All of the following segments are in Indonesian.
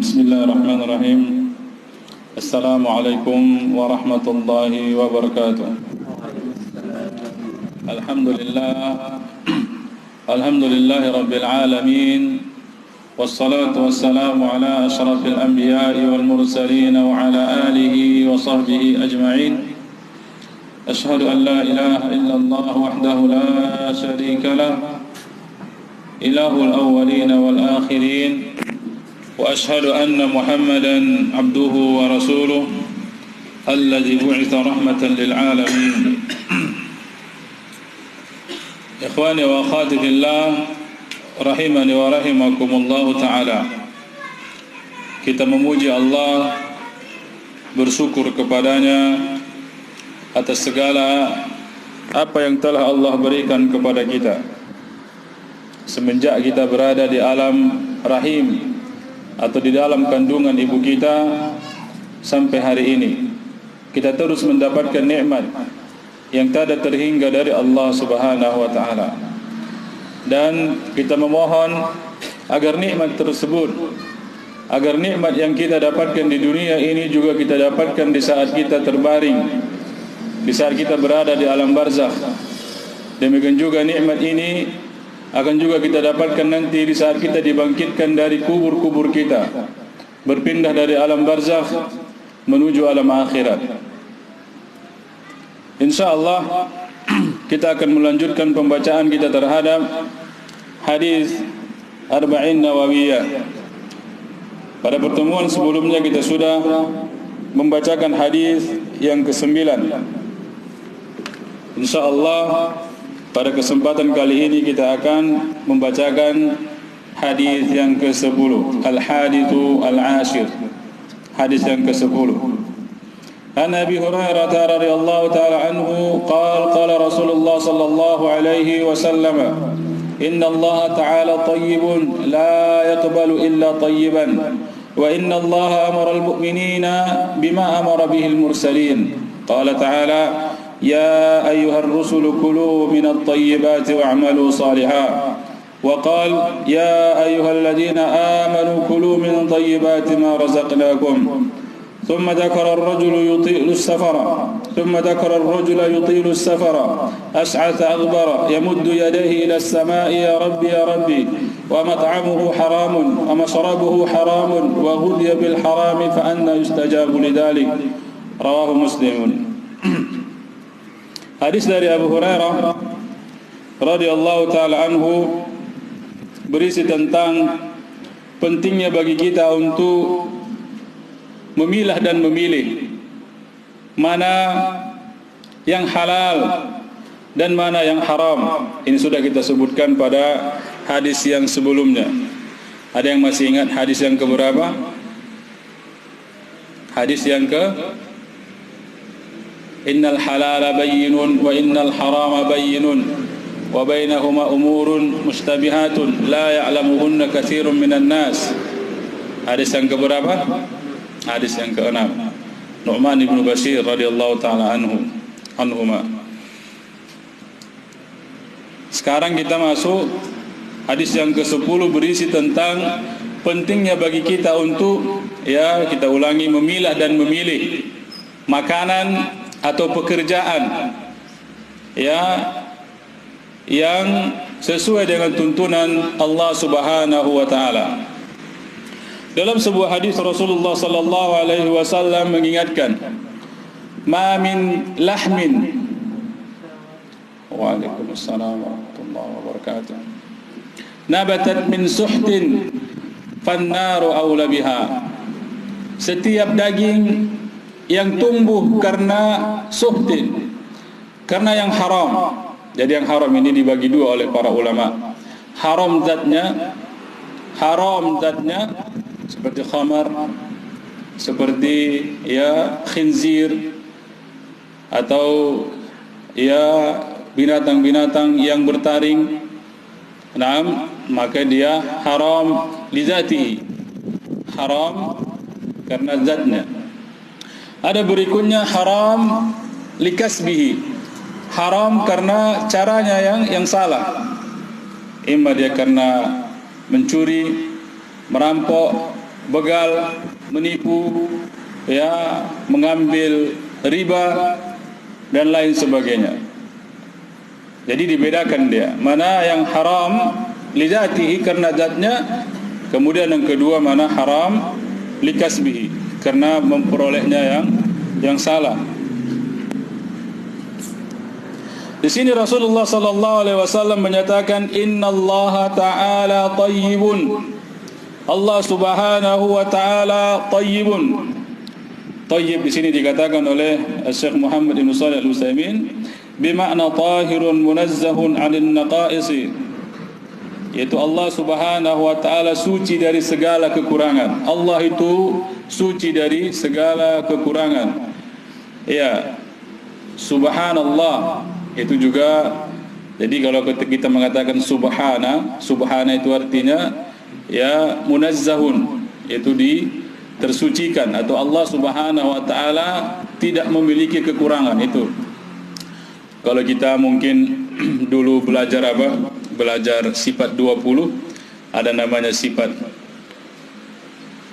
Bismillahirrahmanirrahim. Assalamualaikum warahmatullahi wabarakatuh. Alhamdulillahi rabbil alamin. Wassalatu wassalamu ala ashrafil anbiya'i wal mursalin wa ala alihi wa sahbihi ajma'in. Ashhadu an la ilaha illallah wahdahu la sharika lah, ilahul awwalin wal akhirin. وأشهد أن محمدًا عبده ورسوله الذي بعث رحمة للعالمين. إخواني وأخواتي في الله rahimani wa rahimakumullah ta'ala. Kita memuji Allah, bersyukur kepadanya atas segala apa yang telah Allah berikan kepada kita semenjak kita berada di alam rahim atau di dalam kandungan ibu kita sampai hari ini. Kita terus mendapatkan nikmat yang tak ada terhingga dari Allah Subhanahu wa taala. Dan kita memohon agar nikmat tersebut, agar nikmat yang kita dapatkan di dunia ini juga kita dapatkan di saat kita terbaring, di saat kita berada di alam barzakh. Demikian juga nikmat ini akan juga kita dapatkan nanti di saat kita dibangkitkan dari kubur-kubur kita, berpindah dari alam barzakh menuju alam akhirat. InsyaAllah kita akan melanjutkan pembacaan kita terhadap hadis Arba'in Nawawiyah. Pada pertemuan sebelumnya kita sudah membacakan hadis yang ke-9. InsyaAllah pada kesempatan kali ini kita akan membacakan hadis yang ke-10, Al-Hadithu Al-Ashir, hadis yang ke-10. An Abi Hurairah radhiyallahu ta'ala anhu qala Rasulullah sallallahu alaihi wasallam, inna Allah ta'ala tayyibun la yaqbalu illa tayyiban wa inna Allah amara al-mu'minina bima amara bihi al-mursalin. Qala ta'ala يا أيها الرسل كلوا من الطيبات واعملوا صالحا وقال يا أيها الذين آمنوا كلوا من طيبات ما رزقناكم ثم ذكر الرجل يطيل السفر أشعث أغبر يمد يديه إلى السماء يا ربي ومطعمه حرام ومشربه حرام وغذي بالحرام فأنى يستجاب لذلك. رواه مسلم. Hadis dari Abu Hurairah radhiyallahu taala anhu berisi tentang pentingnya bagi kita untuk memilah dan memilih mana yang halal dan mana yang haram. Ini sudah kita sebutkan pada hadis yang sebelumnya. Ada yang masih ingat hadis yang keberapa? Hadis yang ke Innal halala bayyinun wa innal harama bayyinun wa bainahuma umurun mushtabihatun la ya'lamuhunna katsirun minan nas. Hadis yang keberapa? Hadis yang ke-6. Nu'man ibn Bashir radhiyallahu taala anhuma. Sekarang kita masuk hadis yang ke-10 berisi tentang pentingnya bagi kita untuk kita ulangi memilah dan memilih makanan atau pekerjaan yang sesuai dengan tuntunan Allah Subhanahu wa taala. Dalam sebuah hadis Rasulullah sallallahu alaihi wasallam mengingatkan, "Ma min lahmin." Waalaikumsalam warahmatullahi wabarakatuh. "Nabatat min suhtin fan-naru aula biha." Setiap daging yang tumbuh karena suhtin, karena yang haram. Jadi yang haram ini dibagi dua oleh para ulama. Haram zatnya seperti khamar, seperti khinzir, atau binatang-binatang yang bertaring. Maka dia haram li zatihi, haram karena zatnya. Ada berikutnya haram likasbihi, haram karena caranya yang salah. Imma dia karena mencuri, merampok, begal, menipu, ya, mengambil riba dan lain sebagainya. Jadi dibedakan dia, mana yang haram lidzatihi karena zatnya, kemudian yang kedua mana haram likasbihi karena memperolehnya yang salah. Di sini Rasulullah sallallahu alaihi wasallam menyatakan innallaha ta'ala thayyibun. Allah Subhanahu wa taala thayyibun. Thayyib di sini dikatakan oleh Syekh Muhammad bin Shalih Al-Utsaimin bimakna tahirun munazzahun 'anil naqa'is. Yaitu Allah Subhanahu wa taala suci dari segala kekurangan. Allah itu suci dari segala kekurangan. Ya. Subhanallah itu juga, jadi kalau kita mengatakan subhana itu artinya ya munazzahun, itu tersucikan, atau Allah Subhanahu wa taala tidak memiliki kekurangan. Itu kalau kita mungkin dulu belajar belajar sifat 20, ada namanya sifat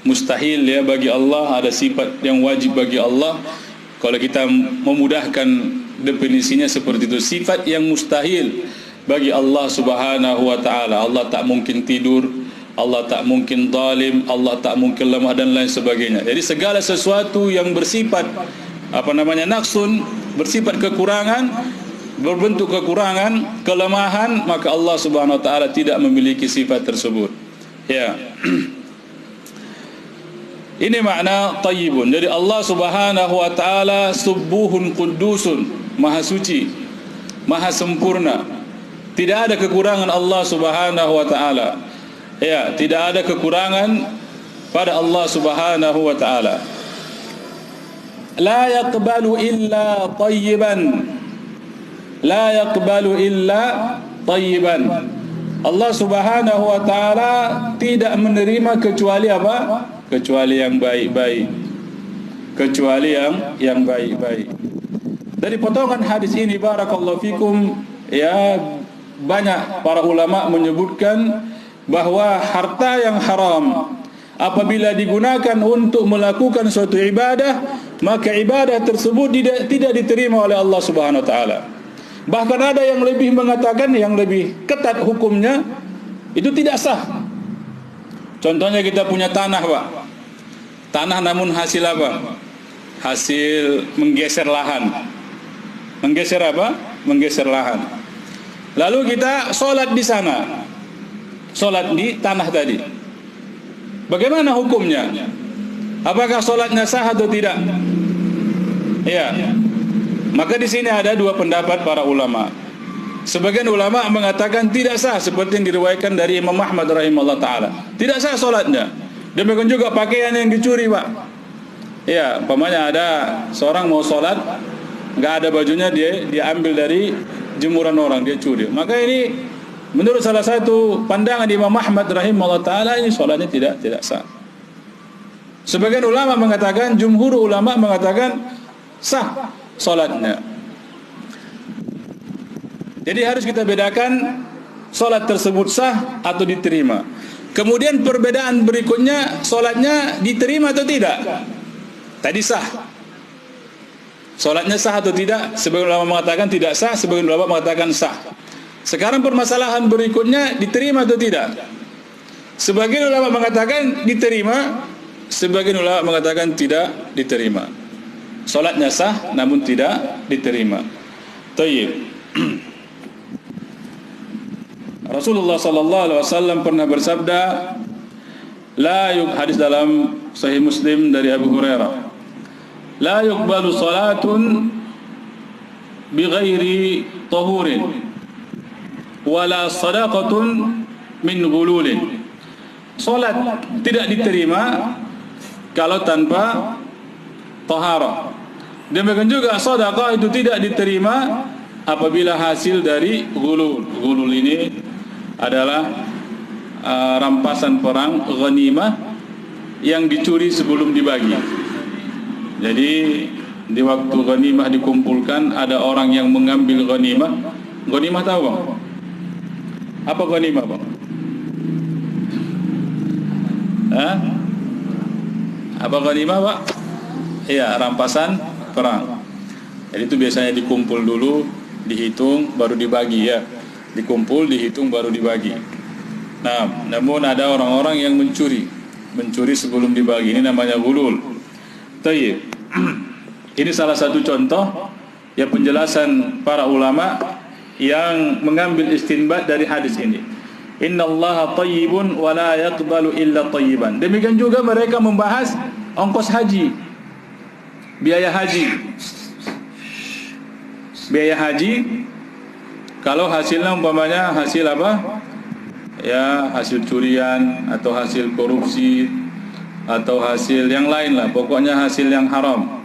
mustahil ya bagi Allah, ada sifat yang wajib bagi Allah. Kalau kita memudahkan definisinya seperti itu, sifat yang mustahil bagi Allah Subhanahu wa taala. Allah tak mungkin tidur, Allah tak mungkin zalim, Allah tak mungkin lemah dan lain sebagainya. Jadi segala sesuatu yang bersifat naqsun, bersifat kekurangan, berbentuk kekurangan, kelemahan, maka Allah Subhanahu wa taala tidak memiliki sifat tersebut. Ya. Ini makna thayyibun. Jadi Allah Subhanahu wa taala subuhun qudusun, maha suci, maha sempurna. Tidak ada kekurangan Allah Subhanahu wa taala. Ya, tidak ada kekurangan pada Allah Subhanahu wa taala. La yaqbalu illa thayyiban. La yaqbalu illa thayyiban. Allah Subhanahu wa taala tidak menerima kecuali apa? Kecuali yang baik-baik. Kecuali yang baik-baik. Dari potongan hadis ini barakallahu fikum, ya, banyak para ulama menyebutkan bahwa harta yang haram apabila digunakan untuk melakukan suatu ibadah, maka ibadah tersebut tidak diterima oleh Allah Subhanahu wa taala. Bahkan ada yang lebih mengatakan, yang lebih ketat hukumnya, itu tidak sah. Contohnya kita punya tanah, Pak. Tanah namun hasil apa? Hasil menggeser lahan. Menggeser apa? Menggeser lahan. Lalu kita sholat di sana, sholat di tanah tadi. Bagaimana hukumnya? Apakah sholatnya sah atau tidak? Ya. Maka di sini ada dua pendapat para ulama. Sebagian ulama mengatakan tidak sah, seperti yang diriwayatkan dari Imam Ahmad rahimahullah taala. Tidak sah sholatnya. Demikian juga pakaian yang dicuri, Pak. Ya, umpamanya ada seorang mau sholat, nggak ada bajunya, dia ambil dari jemuran orang, dia curi. Maka ini menurut salah satu pandangan Imam Ahmad rahimahullah taala, ini sholatnya tidak sah. Sebagian ulama mengatakan, jumhur ulama mengatakan sah sholatnya. Jadi harus kita bedakan sholat tersebut sah atau diterima. Kemudian perbedaan berikutnya, sholatnya diterima atau tidak. Tadi sah, sholatnya sah atau tidak. Sebagian ulama mengatakan tidak sah, sebagian ulama mengatakan sah. Sekarang permasalahan berikutnya, diterima atau tidak. Sebagian ulama mengatakan diterima, sebagian ulama mengatakan tidak diterima. Sholatnya sah namun tidak diterima. Tayyib. Rasulullah sallallahu alaihi wasallam pernah bersabda, hadis dalam Sahih Muslim dari Abu Hurairah, la yuqbalu salatun bighairi tahurin wala sadaqatun min ghululin. Salat tidak diterima kalau tanpa taharah. Demikian juga sedekah itu tidak diterima apabila hasil dari ghulul. Ghulul ini adalah rampasan perang, ghanimah yang dicuri sebelum dibagi. Jadi di waktu ghanimah dikumpulkan, ada orang yang mengambil ghanimah. Ghanimah tahu, Bang? Apa ghanimah, Bang? Hah? Apa ghanimah, Pak? Iya, rampasan perang. Jadi itu biasanya dikumpul dulu, dihitung, baru dibagi ya. Dikumpul, dihitung, baru dibagi. Nah, namun ada orang-orang yang mencuri sebelum dibagi. Ini namanya ghulul. Tayyib. Ini salah satu contoh ya penjelasan para ulama yang mengambil istinbat dari hadis ini. Innallaha thayyibun wa la yaqbalu illa thayyiban. Demikian juga mereka membahas ongkos haji, biaya haji. Biaya haji kalau hasilnya umpamanya hasil apa? Ya, hasil curian atau hasil korupsi atau hasil yang lain lah, pokoknya hasil yang haram.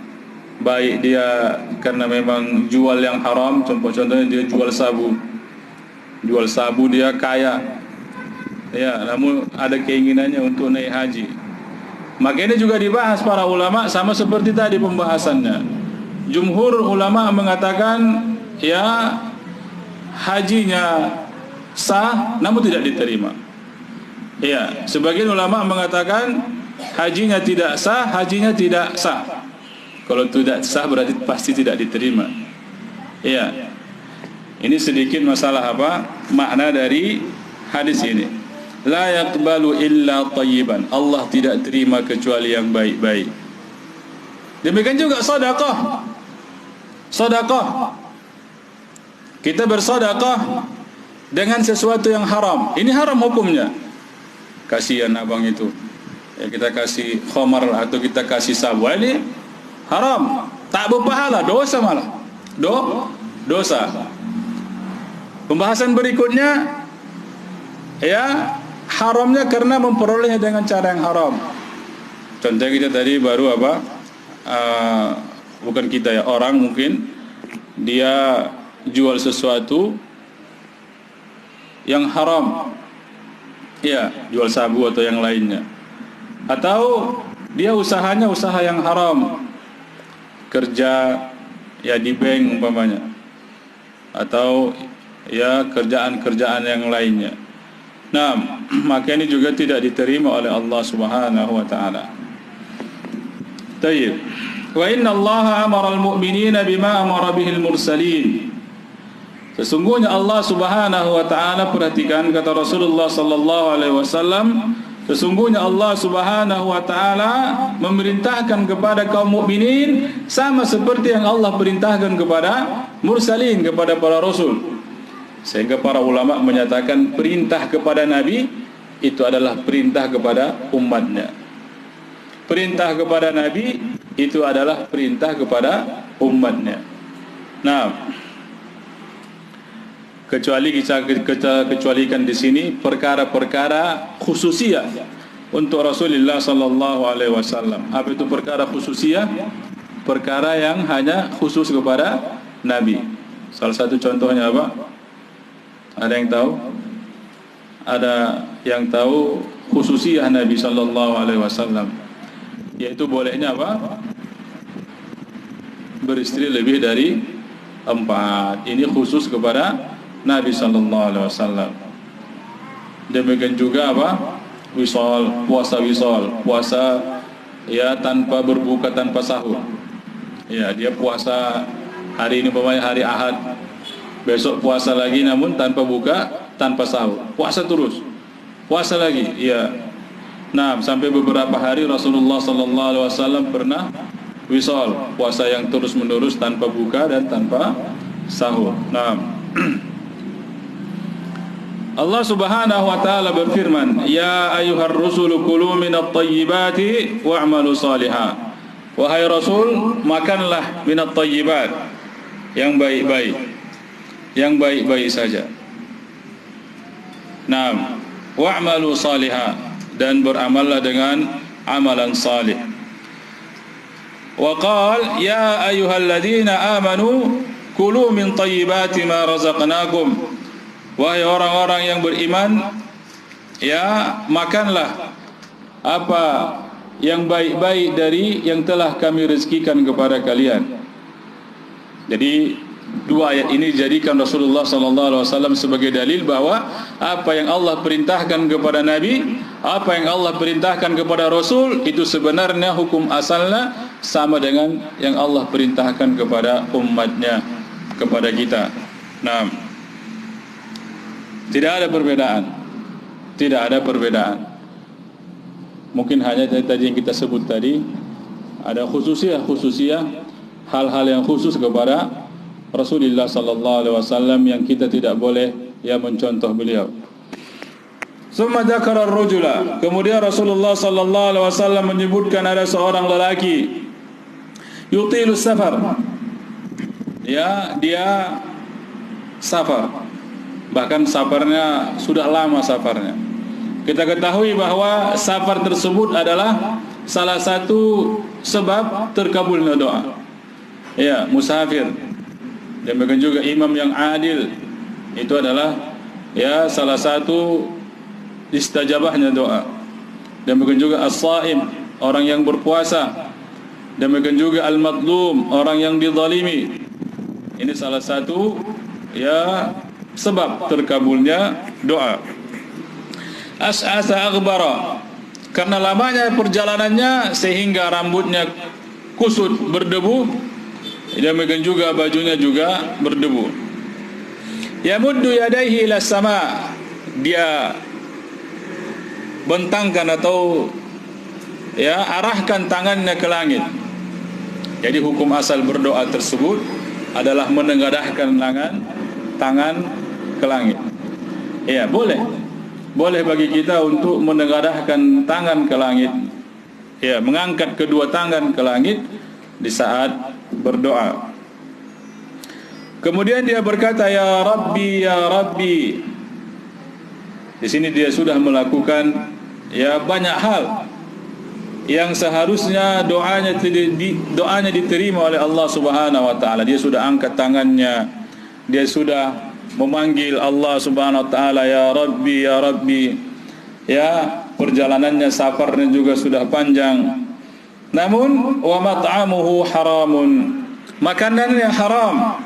Baik dia karena memang jual yang haram, contohnya dia jual sabu. Jual sabu dia kaya. Ya, namun ada keinginannya untuk naik haji. Maka ini juga dibahas para ulama sama seperti tadi pembahasannya. Jumhur ulama mengatakan ya hajinya sah namun tidak diterima. Ya, sebagian ulama mengatakan hajinya tidak sah, hajinya tidak sah. Kalau tidak sah berarti pasti tidak diterima. Ya. Ini sedikit masalah apa? Makna dari hadis ini. La yaqbalu illa thayyiban. Allah tidak terima kecuali yang baik-baik. Demikian juga sedekah. Sedekah. Kita bersedekah dengan sesuatu yang haram. Ini haram hukumnya. Kasihan abang itu. Ya, kita kasih khamar atau kita kasih sabu, ini haram. Tak berpahala, dosa malah. Dosa. Pembahasan berikutnya ya haramnya karena memperolehnya dengan cara yang haram. Contohnya kita tadi baru apa? Bukan kita ya, orang mungkin dia jual sesuatu yang haram. Ya, jual sabu atau yang lainnya. Atau dia usahanya usaha yang haram. Kerja ya di bank umpamanya. Atau ya kerjaan-kerjaan yang lainnya. Nah, maka ini juga tidak diterima oleh Allah Subhanahu wa taala. Tayyib. Wa inna Allah amara al-mu'minina bima amara bihi al-mursalin. Sesungguhnya Allah Subhanahu wa taala, perhatikan kata Rasulullah sallallahu alaihi wasallam, sesungguhnya Allah Subhanahu wa taala memerintahkan kepada kaum mukminin sama seperti yang Allah perintahkan kepada mursalin, kepada para rasul. Sehingga para ulama menyatakan perintah kepada Nabi itu adalah perintah kepada umatnya. Perintah kepada Nabi itu adalah perintah kepada umatnya. Nah, kecuali kita kecualikan di sini perkara-perkara khususiyah untuk Rasulullah sallallahu alaihi wasallam. Apa itu perkara khususiyah? Perkara yang hanya khusus kepada Nabi. Salah satu contohnya apa? Ada yang tahu? Ada yang tahu khususiyah Nabi sallallahu alaihi wasallam, yaitu bolehnya apa? Beristri lebih dari 4. Ini khusus kepada Nabi sallallahu alaihi wasallam. Demikian juga apa? Wisal, puasa wisal, puasa ya tanpa berbuka, tanpa sahur. Ya, dia puasa hari ini umpamanya hari Ahad. Besok puasa lagi namun tanpa buka, tanpa sahur. Puasa terus. Puasa lagi, ya. Nah, sampai beberapa hari Rasulullah sallallahu alaihi wasallam pernah wisal, puasa yang terus-menerus tanpa buka dan tanpa sahur. Nah, Allah Subhanahu wa taala berfirman, "Ya ayyuhar rusulu kulu minat thayyibati wa'malu shalihan." Wahai Rasul, makanlah minat thayyibat, yang baik-baik. Yang baik-baik saja. Naam, wa'malu shalihan, dan beramallah dengan amalan salih. Wa qala ya ayyuhalladzina amanu kulu min thayyibati ma razaqnakum. Wahai orang-orang yang beriman, ya makanlah apa yang baik-baik dari yang telah kami rezekikan kepada kalian. Jadi Dua ayat ini dijadikan Rasulullah sallallahu alaihi wasallam sebagai dalil bahwa apa yang Allah perintahkan kepada Nabi, apa yang Allah perintahkan kepada Rasul, itu sebenarnya hukum asalnya sama dengan yang Allah perintahkan kepada umatnya, kepada kita. Nah, tidak ada perbedaan. Tidak ada perbedaan. Mungkin hanya tadi yang kita sebut tadi, ada khususiyah, hal-hal yang khusus kepada Rasulullah sallallahu alaihi wasallam yang kita tidak boleh mencontoh beliau. Summa dzakara ar-rajula, kemudian Rasulullah sallallahu alaihi wasallam menyebutkan ada seorang lelaki yutilu safar. Dia safar. Bahkan safarnya sudah lama safarnya. Kita ketahui bahwa safar tersebut adalah salah satu sebab terkabulnya doa. Musafir. Demikian juga imam yang adil, itu adalah salah satu istajabahnya doa. Demikian juga as-saim, orang yang berpuasa. Demikian juga al-madlum, orang yang dizalimi. Ini salah satu sebab terkabulnya doa. As'asa aghbara, karena lamanya perjalanannya sehingga rambutnya kusut berdebu. Demikian juga bajunya juga berdebu. Yamuddu yadayhi ila sama, dia bentangkan atau arahkan tangannya ke langit. Jadi hukum asal berdoa tersebut adalah menengadahkan tangan ke langit. Boleh bagi kita untuk menengadahkan tangan ke langit. Mengangkat kedua tangan ke langit di saat berdoa. Kemudian dia berkata, ya Rabbi, ya Rabbi. Di sini dia sudah melakukan banyak hal yang seharusnya doanya diterima oleh Allah Subhanahu wa taala. Dia sudah angkat tangannya, dia sudah memanggil Allah Subhanahu wa taala, ya Rabbi, ya Rabbi. Perjalanannya, safarnya juga sudah panjang. Namun wa mat'amuhu haramun, makanannya haram.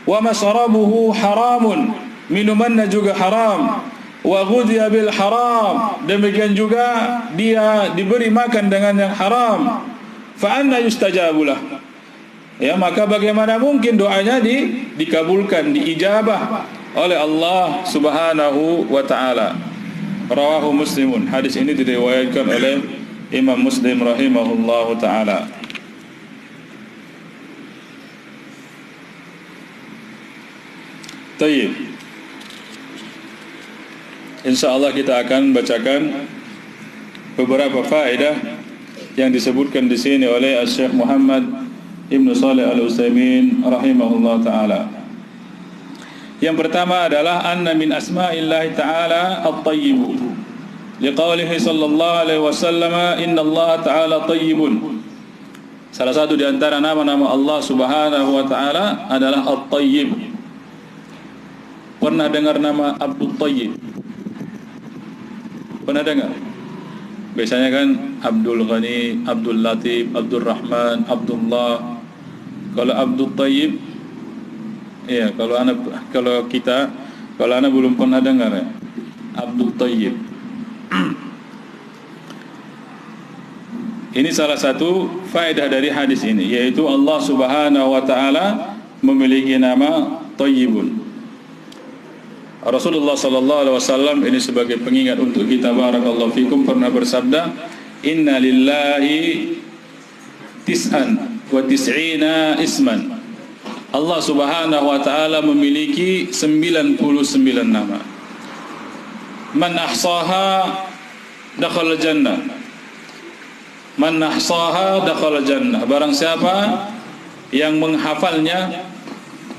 Wa masrabuhu haramun, minumannya juga haram. Wa ghudhiya bil haram, demikian juga dia diberi makan dengan yang haram. Fa anna yustajabulah, maka bagaimana mungkin doanya dikabulkan, diijabah oleh Allah Subhanahu wa taala. Rawahu Muslimun, hadis ini diriwayatkan oleh Imam Muslim rahimahullahu ta'ala. Tayyib, InsyaAllah kita akan bacakan beberapa faedah yang disebutkan di sini oleh Syekh Muhammad Ibn Shalih Al-Utsaimin rahimahullah ta'ala. Yang pertama adalah anna min asma'illahi ta'ala at-tayyibu, liqaulihi sallallahu alaihi wasallam, inna Allah ta'ala tayyibun. Salah satu di antara nama-nama Allah Subhanahu wa ta'ala adalah At-Tayyib. Pernah dengar nama Abdul Tayyib? Pernah dengar? Biasanya kan Abdul Ghani, Abdul Latif, Abdul Rahman, Abdullah. Kalau Abdul Tayyib, kalau ana belum pernah dengar Abdul Tayyib. Ini salah satu faedah dari hadis ini, yaitu Allah Subhanahu wa ta'ala memiliki nama Tayyibun. Rasulullah sallallahu alaihi wasallam ini sebagai pengingat untuk kita, barakallahu fikum, pernah bersabda, inna lillahi tis'an wa tis'ina isman. Allah Subhanahu wa ta'ala memiliki 99 nama. Man ahsaha dakhala jannah. Man ahsaha dakhala jannah. Barang siapa yang menghafalnya,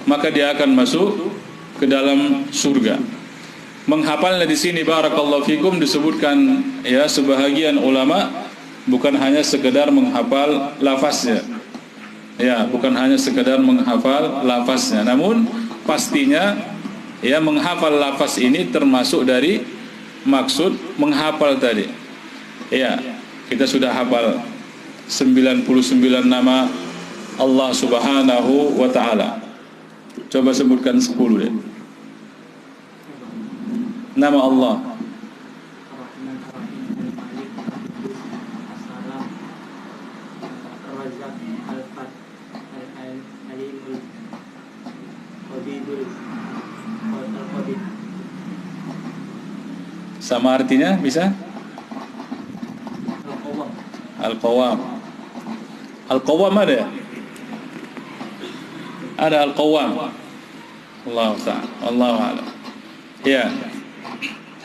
maka dia akan masuk ke dalam surga. Menghafalnya di sini, barakallahu fikum, disebutkan sebahagian ulama bukan hanya sekedar menghafal lafaznya. Bukan hanya sekedar menghafal lafaznya, namun pastinya menghafal lafaz ini termasuk dari maksud menghafal tadi. Kita sudah hafal 99 nama Allah Subhanahu wa ta'ala. Coba sebutkan 10 deh. Nama Allah. Ar-Rahman, Ar-Rahim, Al-Malik, Al-Qudus, As-Salam, Ar-Razzaq, Al-Fat, Al-Alimul, Qabidul, Al-Qabid. Sama artinya bisa? Al-Qawwam. Al-Qawwam. Al-Qawwam ada? Ada Al-Qawwam. Allah Ta'ala, Allah A'lam. Ya.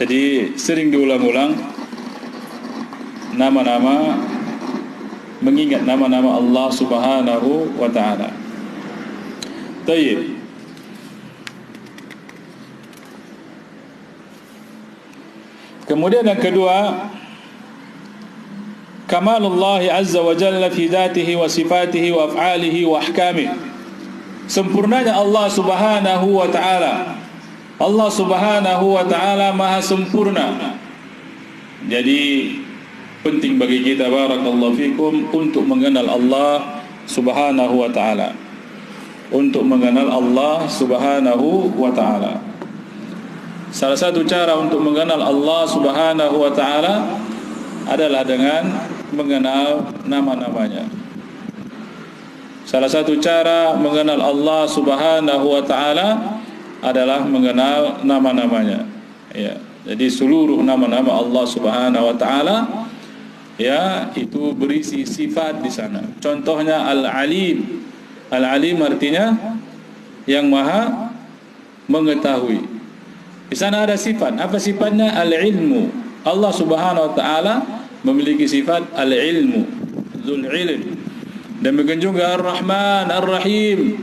Jadi sering diulang-ulang nama-nama, mengingat nama-nama Allah Subhanahu wa Ta'ala. Baik. Kemudian yang kedua, kamalullah azza wa jalla fi dzatihi wa sifatihi wa af'alihi wa ahkamihi. Sempurnanya Allah Subhanahu wa Ta'ala. Allah Subhanahu wa Ta'ala maha sempurna. Jadi penting bagi kita, barakallahu fikum, untuk mengenal Allah Subhanahu wa Ta'ala. Untuk mengenal Allah Subhanahu wa Ta'ala. Salah satu cara untuk mengenal Allah Subhanahu wa Ta'ala adalah dengan mengenal nama-namanya. Salah satu cara mengenal Allah Subhanahu wa Ta'ala adalah mengenal nama-namanya. Ya, jadi seluruh nama-nama Allah Subhanahu wa Ta'ala, ya, itu berisi sifat di sana. Contohnya Al-Alim. Al-Alim artinya yang maha mengetahui. Di sana ada sifat. Apa sifatnya? Al-ilmu. Allah Subhanahu wa Ta'ala memiliki sifat al-ilmu, dzul ilm. Demikian juga Ar-Rahman, Ar-Rahim.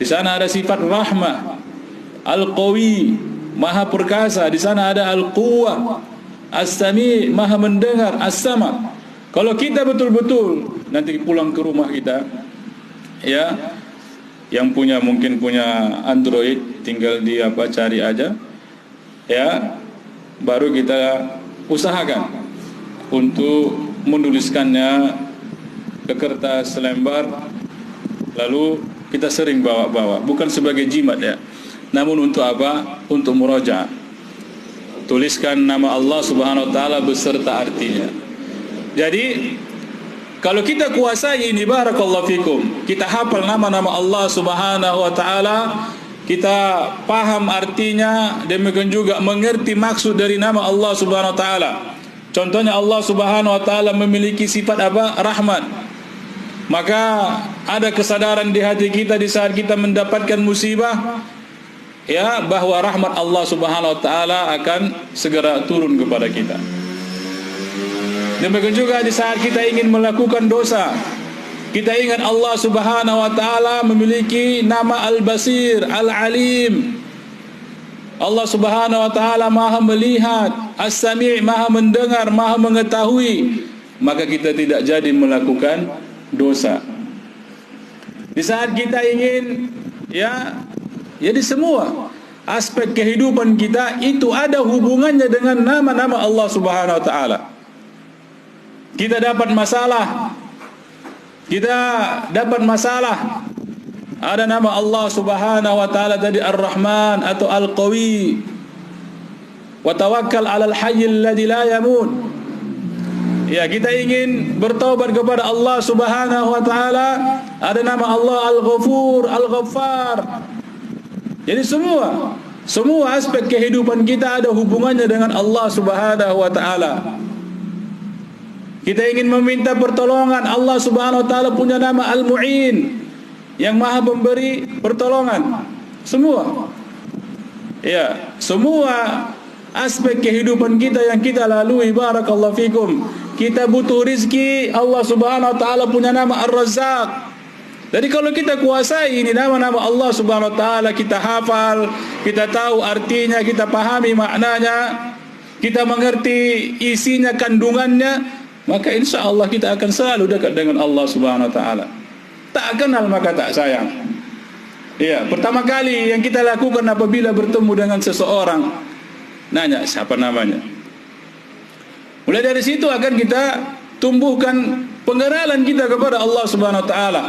Di sana ada sifat rahmah. Al-Qawi, maha perkasa. Di sana ada Al-Quwwah. As-Sami', maha mendengar. As-Sama'. Kalau kita betul-betul nanti pulang ke rumah kita, ya, yang mungkin punya Android, tinggal di cari aja, ya, baru kita usahakan untuk menuliskannya ke kertas lembar, lalu kita sering bawa-bawa, bukan sebagai jimat, ya, namun untuk apa? Untuk murajaah. Tuliskan nama Allah Subhanahu wa Ta'ala beserta artinya. Jadi kalau kita kuasai ini, barakallahu fikum, kita hafal nama-nama Allah Subhanahu wa Ta'ala, kita paham artinya, demikian juga mengerti maksud dari nama Allah Subhanahu wa Ta'ala. Contohnya Allah Subhanahu wa Ta'ala memiliki sifat apa? Rahman. Maka ada kesadaran di hati kita di saat kita mendapatkan musibah, ya, bahwa rahmat Allah Subhanahu wa Ta'ala akan segera turun kepada kita. Demikian juga di saat kita ingin melakukan dosa, kita ingat Allah Subhanahu wa Ta'ala memiliki nama Al-Basir, Al-Alim. Allah Subhanahu wa Ta'ala maha melihat, As-Sami', maha mendengar, maha mengetahui. Maka kita tidak jadi melakukan dosa. Di saat kita ingin, ya, jadi semua aspek kehidupan kita itu ada hubungannya dengan nama-nama Allah Subhanahu wa Ta'ala. Kita dapat masalah, ada nama Allah Subhanahu wa Ta'ala tadi Ar-Rahman atau Al-Qawi. Wa tawakkal 'alal hayyil ladzi la yamut. Ya, kita ingin bertaubat kepada Allah Subhanahu wa Ta'ala, ada nama Allah Al-Ghafur, Al-Ghaffar. Jadi semua aspek kehidupan kita ada hubungannya dengan Allah Subhanahu wa Ta'ala. Kita ingin meminta pertolongan, Allah Subhanahu wa Ta'ala punya nama Al-Mu'in, yang maha memberi pertolongan. Semua, ya, semua aspek kehidupan kita yang kita lalui, barakallahu fikum. Kita butuh rizki, Allah Subhanahu wa Ta'ala punya nama Ar-Razzaq. Jadi kalau kita kuasai ini nama-nama Allah Subhanahu wa Ta'ala, kita hafal, kita tahu artinya, kita pahami maknanya, kita mengerti isinya, kandungannya, maka insya Allah kita akan selalu dekat dengan Allah Subhanahu wa Ta'ala. Tak kenal maka tak sayang. Ya, pertama kali yang kita lakukan apabila bertemu dengan seseorang, nanya siapa namanya. Mulai dari situ akan kita tumbuhkan pengenalan kita kepada Allah Subhanahu wa Ta'ala.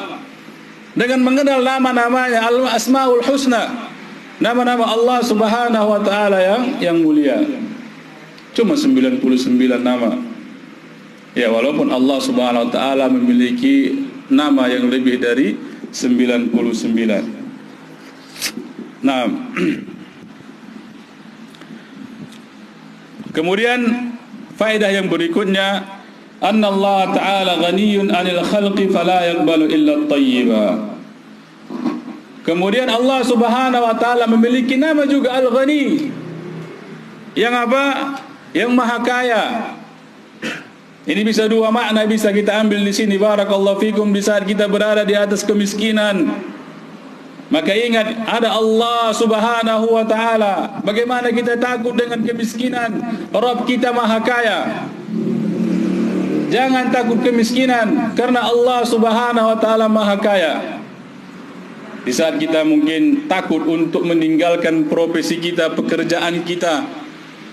dengan mengenal nama-namanya, al-asmaul husna, nama-nama Allah Subhanahu wa taala yang mulia. Cuma 99 nama. Ya, walaupun Allah Subhanahu wa taala memiliki nama yang lebih dari 99. Nah, kemudian faedah yang berikutnya, anna Allah taala ghaniyun 'anil khalqi fala yaqbalu illa at-thayyiba. Kemudian Allah Subhanahu wa taala memiliki nama juga Al-Ghani. Yang apa? Yang Maha Kaya. Ini bisa dua makna bisa kita ambil di sini. Barakallahu fikum. Di saat kita berada di atas kemiskinan, maka ingat ada Allah Subhanahu wa taala. Bagaimana kita takut dengan kemiskinan? Rabb kita Maha Kaya. Jangan takut kemiskinan karena Allah Subhanahu wa taala Maha Kaya. Di saat kita mungkin takut untuk meninggalkan profesi kita, pekerjaan kita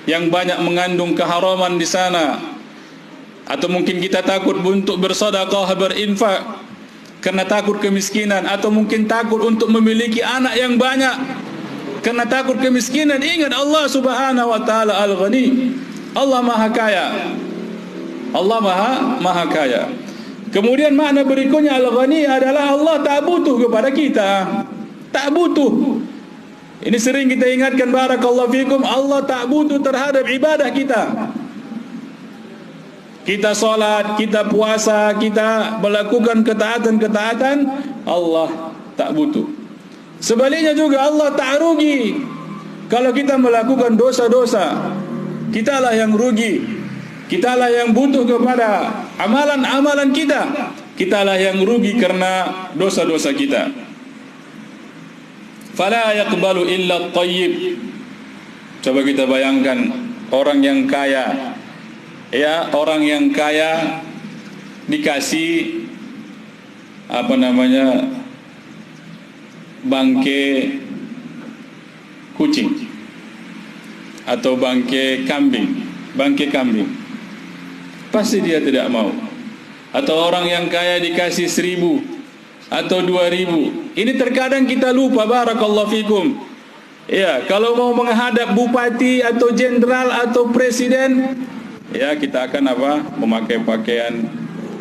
yang banyak mengandung keharaman di sana, atau mungkin kita takut untuk bersedekah, berinfak karena takut kemiskinan, atau mungkin takut untuk memiliki anak yang banyak karena takut kemiskinan. Ingat Allah Subhanahu wa taala Al-Ghani. Allah Maha Kaya. Allah Maha Kaya. Kemudian makna berikutnya Al-Ghani adalah Allah tak butuh kepada kita. Tak butuh. Ini sering kita ingatkan, barakallahu fikum, Allah tak butuh terhadap ibadah kita. Kita salat, kita puasa, kita melakukan ketaatan-ketaatan, Allah tak butuh. Sebaliknya juga Allah tak rugi kalau kita melakukan dosa-dosa. Kitalah yang rugi. Kitalah yang butuh kepada amalan-amalan kita. Kitalah yang rugi karena dosa-dosa kita. Fala yaqbalu illa at-tayyib. Coba kita bayangkan orang yang kaya. Ya, orang yang kaya dikasih bangke kucing atau bangke kambing. Pasti dia tidak mau. Atau orang yang kaya dikasih 1.000 atau 2.000. Ini terkadang kita lupa, barakallahu fikum. Ya, kalau mau menghadap bupati atau jenderal atau presiden, ya kita akan memakai pakaian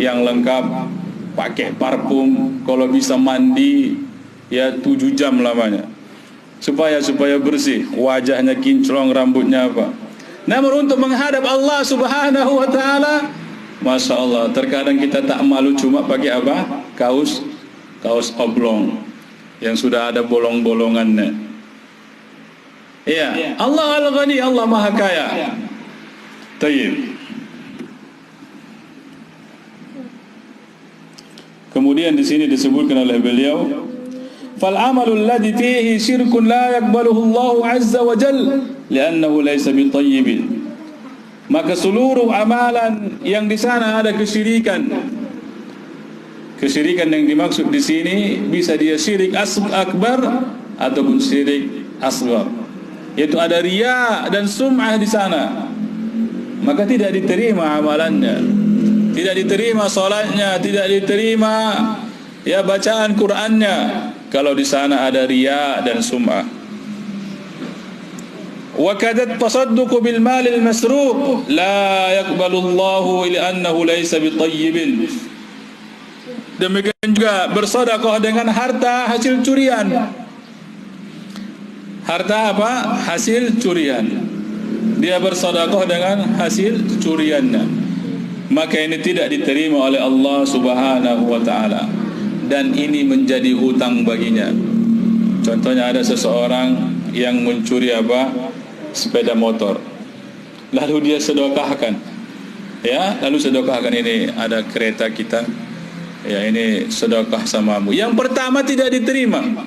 yang lengkap, pakai parfum, kalau bisa mandi ya 7 jam lamanya. Supaya bersih, wajahnya kinclong, rambutnya apa. Namun untuk menghadap Allah Subhanahu wa taala, Masya Allah, terkadang kita tak malu cuma pakai kaos oblong yang sudah ada bolong-bolongannya. Iya, Allah Al-Ghani, Allah Maha Kaya. Tayyib. Kemudian di sini disebutkan oleh beliau, fal amalul ladzi fihi syirkun la yaqbaluhu Allah azza wa jalla li'annahu laysa bitayyibin. Maka seluruh amalan yang di sana ada kesyirikan. Kesyirikan yang dimaksud di sini bisa dia syirik akbar ataupun syirik asghar. Yaitu ada riya dan sum'ah di sana. Maka tidak diterima amalannya, tidak diterima salatnya, tidak diterima ya bacaan Qur'annya kalau di sana ada riya dan sum'ah. Wa kadat tasadduqu bil malil masruq la yaqbalu Allahu illa annahu laysa bitayyibin. Demikian juga bersedekah dengan harta hasil curian. Harta apa? Hasil curian. Dia bersedekah dengan hasil curiannya, maka ini tidak diterima oleh Allah Subhanahu wa taala, dan ini menjadi hutang baginya. Contohnya ada seseorang yang mencuri sepeda motor, lalu dia sedekahkan. Ya, lalu sedekahkan, ini ada kereta kita, ya ini sedekah samamu. Yang pertama tidak diterima.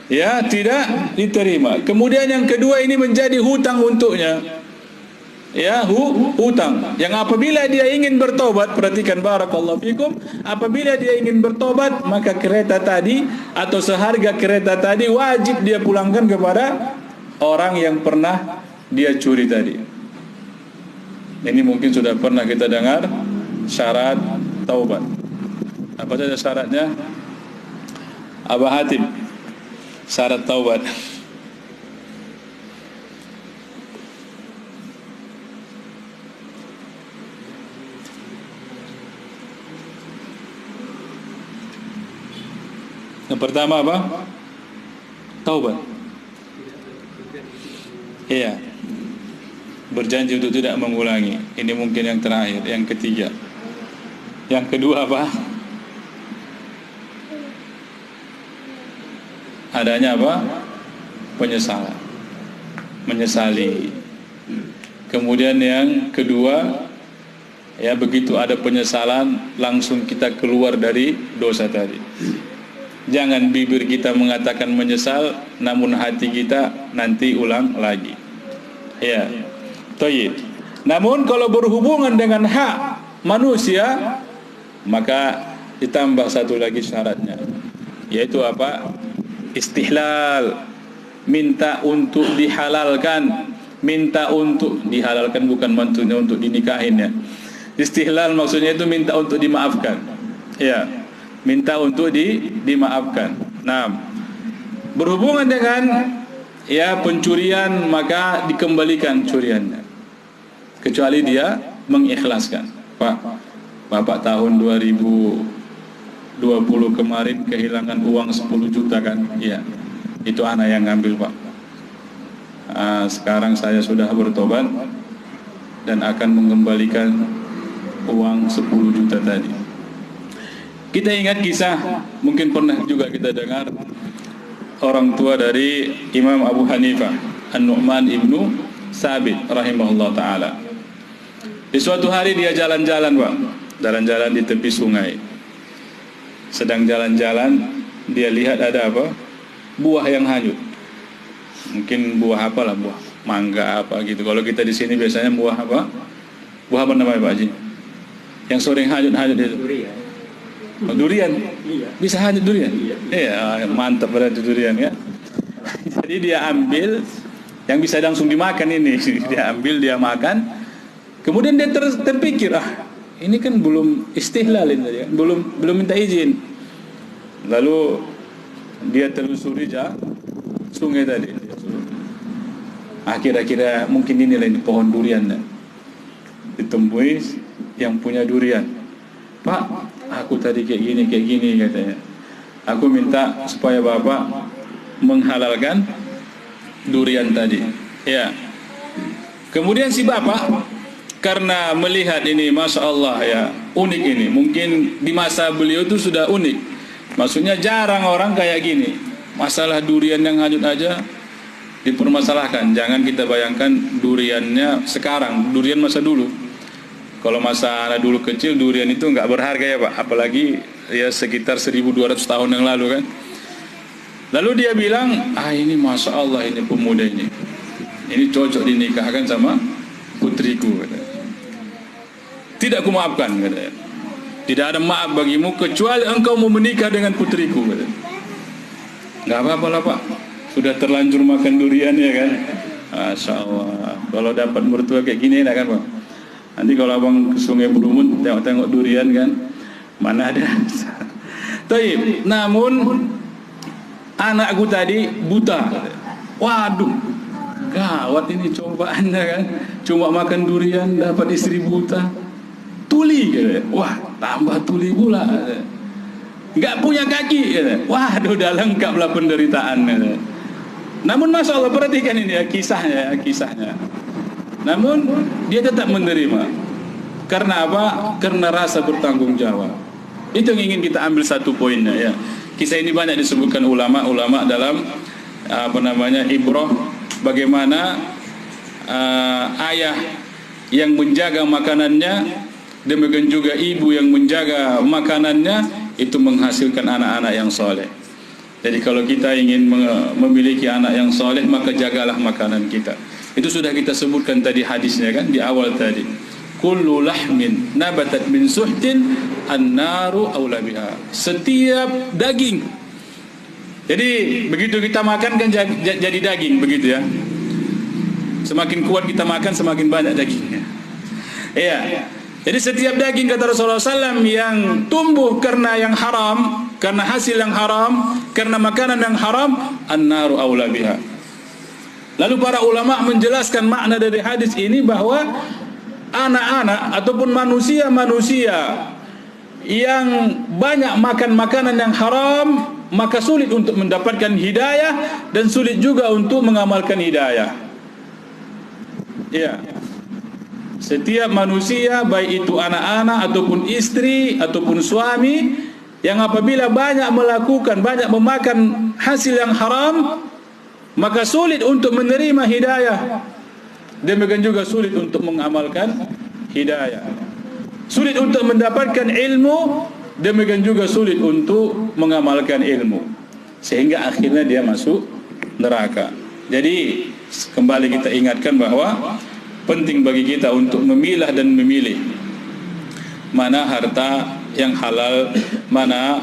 Ya, tidak diterima. Kemudian yang kedua, ini menjadi hutang untuknya. Ya, hutang. Yang apabila dia ingin bertobat, perhatikan barakallahu fikum, apabila dia ingin bertobat, maka kereta tadi atau seharga kereta tadi wajib dia pulangkan kepada orang yang pernah dia curi tadi. Ini mungkin sudah pernah kita dengar syarat taubat. Apa saja syaratnya? Aba Hatim, syarat taubat. Yang pertama apa? Taubat. Iya. Berjanji untuk tidak mengulangi. Ini mungkin yang terakhir. Yang ketiga. Yang kedua apa? Adanya apa? Penyesalan. Menyesali. Kemudian yang kedua, ya begitu ada penyesalan langsung kita keluar dari dosa tadi. Jangan bibir kita mengatakan menyesal, namun hati kita nanti ulang lagi. Ya, toyib. Namun kalau berhubungan dengan hak manusia, maka ditambah satu lagi syaratnya, yaitu apa? Istihlal. Minta untuk dihalalkan. Minta untuk dihalalkan, bukan maksudnya untuk dinikahin ya. Istihlal maksudnya itu minta untuk dimaafkan. Ya, minta untuk dimaafkan. Nah, berhubungan dengan ya pencurian, maka dikembalikan curiannya, kecuali dia mengikhlaskan. Pak, Bapak tahun 2020 kemarin kehilangan uang 10 juta kan? Iya, itu anak yang ngambil Pak. Sekarang saya sudah bertobat dan akan mengembalikan uang 10 juta tadi. Kita ingat kisah, mungkin pernah juga kita dengar, orang tua dari Imam Abu Hanifah, An-Nu'man ibnu Sabit rahimahullah ta'ala. Di suatu hari dia jalan-jalan Pak, jalan-jalan di tepi sungai. Sedang jalan-jalan, dia lihat ada apa? Buah yang hanyut. Mungkin buah apalah, buah mangga apa gitu. Kalau kita di sini biasanya buah apa? Buah apa namanya Pak Haji? Yang sering hanyut-hanyut itu. Durian. Iya. Bisa hanyut durian? Iya, mantap berarti durian ya. Jadi dia ambil yang bisa langsung dimakan ini. Dia ambil, dia makan. Kemudian dia terpikir, ini kan belum istihlal ini, belum minta izin. Lalu dia telusuri sungai tadi. Kira-kira mungkin inilah ini pohon durian. Ditemui yang punya durian. Pak, aku tadi kayak gini katanya. Aku minta supaya Bapak menghalalkan durian tadi. Ya. Kemudian si Bapak karena melihat ini, masya Allah ya, unik ini. Mungkin di masa beliau itu sudah unik. Maksudnya jarang orang kayak gini. Masalah durian yang hanyut aja dipermasalahkan. Jangan kita bayangkan duriannya sekarang, durian masa dulu. Kalau masa anak dulu kecil, durian itu nggak berharga ya Pak, apalagi ya sekitar 1200 tahun yang lalu kan. Lalu dia bilang, ini masya Allah ini pemuda ini cocok dinikahkan sama putriku katanya. Tidak aku maafkan katanya. Tidak ada maaf bagimu kecuali engkau mau menikah dengan putriku katanya. Nggak apa-apa lah Pak, sudah terlanjur makan durian ya kan. Masya Allah, kalau dapat mertua kayak gini enak kan Pak. Nanti kalau abang ke Sungai Berumun tengok-tengok durian kan, mana ada. Taib. Namun anakku tadi buta. Waduh, gawat ini cobaannya kan. Cuma makan durian dapat istri buta. Tuli gitu. Wah, tambah tuli pula. Gak punya kaki gitu. Waduh, udah lengkap lah penderitaan gitu. Namun masya Allah, perhatikan ini ya kisahnya. Namun dia tetap menerima. Karena apa? Karena rasa bertanggung jawab. Itu yang ingin kita ambil satu poinnya ya. Kisah ini banyak disebutkan ulama dalam ibrah bagaimana ayah yang menjaga makanannya, demikian juga ibu yang menjaga makanannya, itu menghasilkan anak-anak yang soleh. Jadi kalau kita ingin memiliki anak yang soleh, maka jagalah makanan kita. Itu sudah kita sebutkan tadi hadisnya kan di awal tadi. Kullu lahmin nabatat min suhtin an-naru aula biha. Setiap daging. Jadi begitu kita makan kan jadi daging begitu ya. Semakin kuat kita makan semakin banyak dagingnya. Iya. Jadi setiap daging kata Rasulullah SAW yang tumbuh karena yang haram, karena hasil yang haram, karena makanan yang haram, an-naru aula biha. Lalu para ulama menjelaskan makna dari hadis ini bahwa anak-anak ataupun manusia-manusia yang banyak makan makanan yang haram, maka sulit untuk mendapatkan hidayah dan sulit juga untuk mengamalkan hidayah. Ya. Setiap manusia, baik itu anak-anak ataupun istri ataupun suami, yang apabila banyak memakan hasil yang haram, maka sulit untuk menerima hidayah. Demikian juga sulit untuk mengamalkan hidayah. Sulit untuk mendapatkan ilmu, demikian juga sulit untuk mengamalkan ilmu. Sehingga akhirnya dia masuk neraka. Jadi kembali kita ingatkan bahwa penting bagi kita untuk memilah dan memilih mana harta yang halal, mana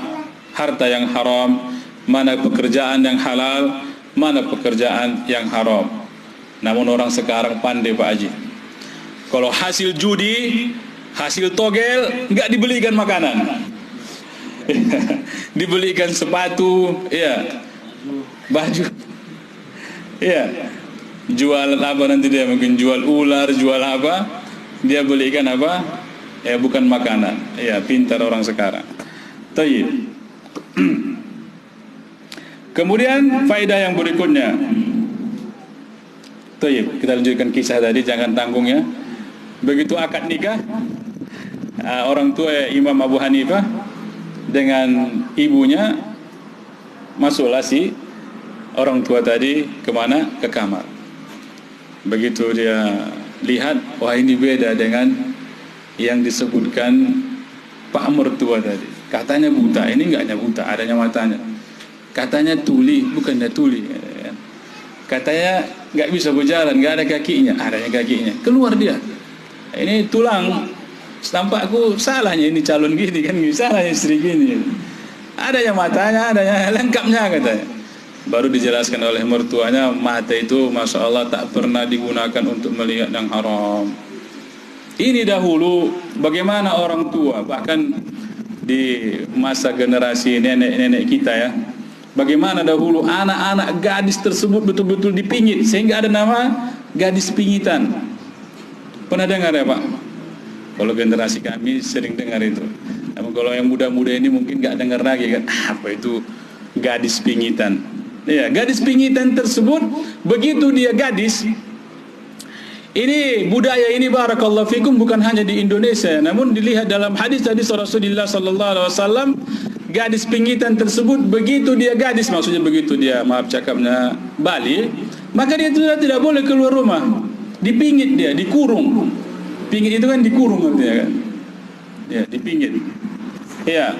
harta yang haram, mana pekerjaan yang halal, mana pekerjaan yang haram. Namun orang sekarang pandai Pak Haji. Kalau hasil judi, hasil togel, enggak dibelikan makanan. Dibelikan sepatu, ya, baju. Ya. Jual apa nanti dia, mungkin jual ular, jual apa, dia belikan apa, ya bukan makanan. Ya, pintar orang sekarang. Tayyib. Kemudian faedah yang berikutnya. Tayyib, kita lanjutkan kisah tadi, jangan tanggung ya. Begitu akad nikah, orang tua Imam Abu Hanifah dengan ibunya, masuklah si orang tua tadi kemana? Ke kamar. Begitu dia lihat, wah ini beda dengan yang disebutkan Pak mertua tadi. Katanya buta, ini enggaknya buta, adanya matanya. Katanya tuli, bukannya tuli. Katanya enggak bisa berjalan, enggak ada kakinya, adanya kakinya. Keluar dia. Ini tulang. Tampakku salahnya ini calon gini kan, salahnya istri gini. Adanya matanya, adanya lengkapnya katanya. Baru dijelaskan oleh mertuanya, mata itu Masya Allah tak pernah digunakan untuk melihat yang haram. Ini dahulu bagaimana orang tua, bahkan di masa generasi nenek-nenek kita ya, bagaimana dahulu anak-anak gadis tersebut betul-betul dipingit, sehingga ada nama gadis pingitan. Pernah dengar ya Pak? Kalau generasi kami sering dengar itu. Namun kalau yang muda-muda ini mungkin gak dengar lagi kan, apa itu gadis pingitan. Ya, gadis pingitan tersebut, begitu dia gadis, ini budaya ini barakallahu fikum bukan hanya di Indonesia, namun dilihat dalam hadis-hadis Rasulullah sallallahu alaihi wasallam, gadis pingitan tersebut begitu dia gadis, maksudnya begitu dia, maaf cakapnya, balik, maka dia sudah tidak boleh keluar rumah. Dipingit dia, dikurung. Pingit itu kan dikurung artinya kan. Ya, dipingit. Ya.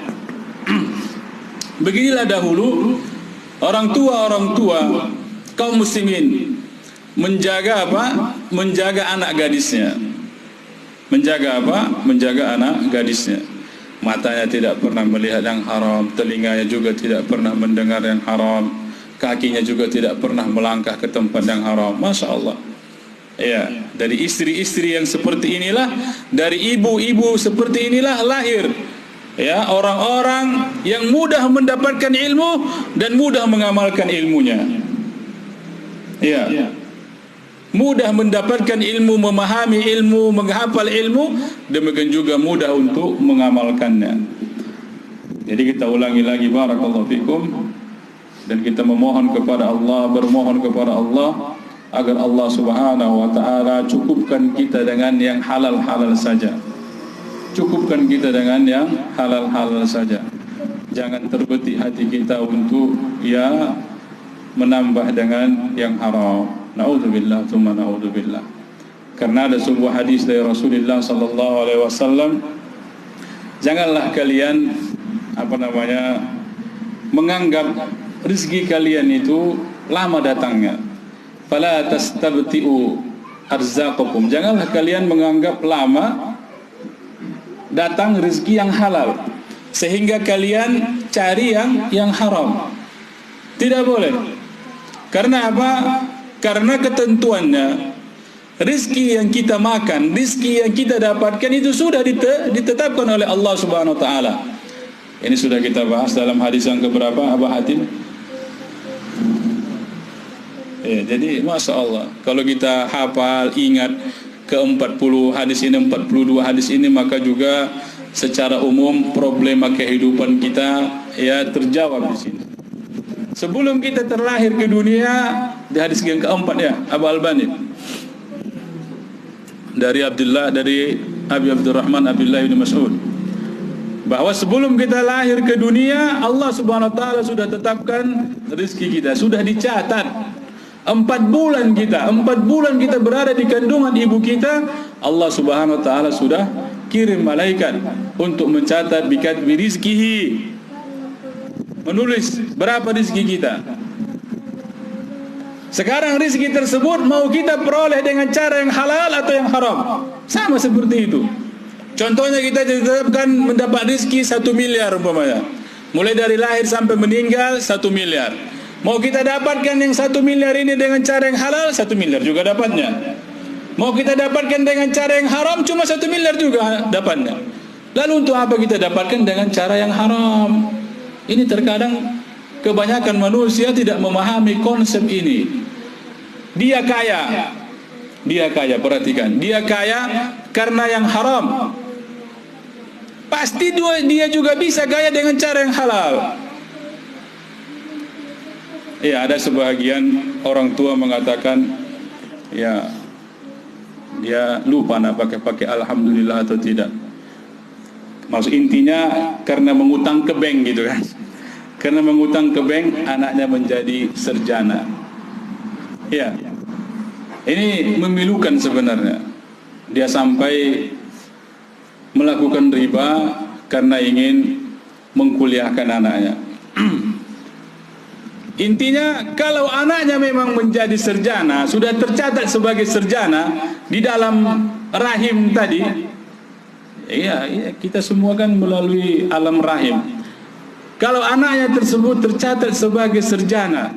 Beginilah dahulu orang tua kaum muslimin menjaga apa? Menjaga anak gadisnya. Menjaga apa? Menjaga anak gadisnya. Matanya tidak pernah melihat yang haram, telinganya juga tidak pernah mendengar yang haram, kakinya juga tidak pernah melangkah ke tempat yang haram. Masya Allah. Ya, dari istri-istri yang seperti inilah, dari ibu-ibu seperti inilah lahir ya orang-orang yang mudah mendapatkan ilmu dan mudah mengamalkan ilmunya. Ya. Mudah mendapatkan ilmu, memahami ilmu, menghafal ilmu, demikian juga mudah untuk mengamalkannya. Jadi kita ulangi lagi barakallahu fikum, dan kita memohon kepada Allah, bermohon kepada Allah agar Allah Subhanahu wa taala cukupkan kita dengan yang halal-halal saja. Cukupkan kita dengan yang halal-halal saja. Jangan terbetik hati kita untuk ya menambah dengan yang haram. Na'udzubillah tsumma na'udzubillah. Karena ada sebuah hadis dari Rasulullah sallallahu alaihi wasallam, janganlah kalian menganggap rezeki kalian itu lama datangnya. Fala tastabti'u arzaqakum. Janganlah kalian menganggap lama datang rezeki yang halal sehingga kalian cari yang haram. Tidak boleh. Karena apa? Karena ketentuannya rezeki yang kita makan, rezeki yang kita dapatkan itu sudah ditetapkan oleh Allah Subhanahu wa taala. Ini sudah kita bahas dalam hadis yang keberapa, Abah Hatim? Jadi Masya Allah, kalau kita hafal, ingat ke-40 hadis ini, 42 hadis ini, maka juga secara umum problema kehidupan kita ya terjawab di sini. Sebelum kita terlahir ke dunia, di hadis yang keempat ya, Abu Albani dari Abi Abdurrahman Abdullah bin Mas'ud, bahwa sebelum kita lahir ke dunia, Allah Subhanahu wa taala sudah tetapkan rezeki kita, sudah dicatat. 4 bulan kita berada di kandungan ibu kita, Allah Subhanahu wa taala sudah kirim malaikat untuk mencatat bikatbi rizkihi, menulis berapa rezeki kita. Sekarang rezeki tersebut mau kita peroleh dengan cara yang halal atau yang haram, sama seperti itu. Contohnya kita ditetapkan mendapat rezeki 1 miliar umpamanya, mulai dari lahir sampai meninggal 1 miliar. Mau kita dapatkan yang 1 miliar ini dengan cara yang halal, 1 miliar juga dapatnya. Mau kita dapatkan dengan cara yang haram, cuma 1 miliar juga dapatnya. Lalu untuk apa kita dapatkan dengan cara yang haram? Ini terkadang kebanyakan manusia tidak memahami konsep ini. Dia kaya, perhatikan, dia kaya karena yang haram. Pasti dia juga bisa kaya dengan cara yang halal. Ya, ada sebahagian orang tua mengatakan, ya dia lupa nak pakai alhamdulillah atau tidak. Maksud intinya karena mengutang ke bank gitu kan. Karena mengutang ke bank, anaknya menjadi sarjana. Ya, ini memilukan sebenarnya. Dia sampai melakukan riba karena ingin mengkuliahkan anaknya. Intinya kalau anaknya memang menjadi sarjana, sudah tercatat sebagai sarjana di dalam rahim tadi, iya, kita semua kan melalui alam rahim. Kalau anaknya tersebut tercatat sebagai sarjana,